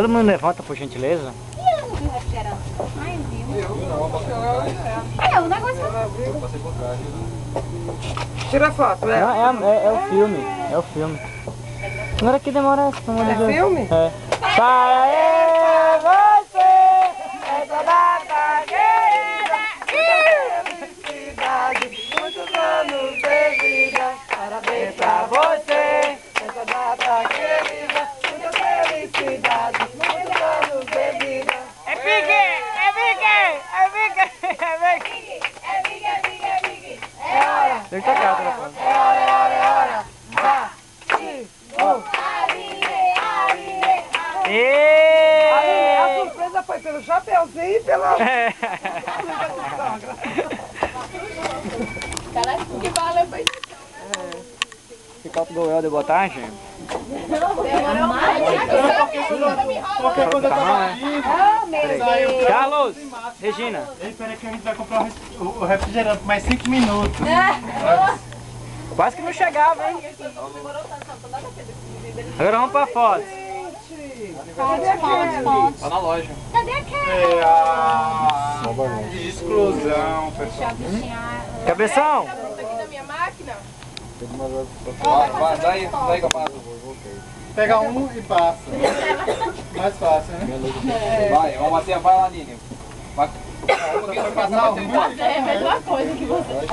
Todo mundo levanta, por gentileza. E eu não vi o refrigerante. Ai, viu? É, o negócio Tira foto, né? É o filme, é o filme. Agora que demora essa, pelo amor de Deus. É filme? É. Para você, essa data querida. Felicidade, muitos anos de vida. Parabéns pra você, essa data querida. Muita felicidade, muitos anos de vida. É pique, é pique, é pique, é pique. é big. É hora, Tem que tocar o telefone. é hora. A surpresa foi pelo chapeuzinho e pela... Que valeu foi Ficar o gol de botagem. demorou mais. Qualquer coisa tá Oh, meu Deus. Carlos, Regina. Ei, peraí que a gente vai comprar o refrigerante por mais 5 minutos. Quase que não chegava, hein? Agora vamos pra foto. Pontos. Tá na loja. Cadê a cara? É a... Que explosão, pessoal. Cabeção. Vai, daí que eu passo. Pega um e passa. Mais fácil, né? Vai, vamos bater, vai lá, Nini. Vai. Vai passar um. É a mesma coisa que você.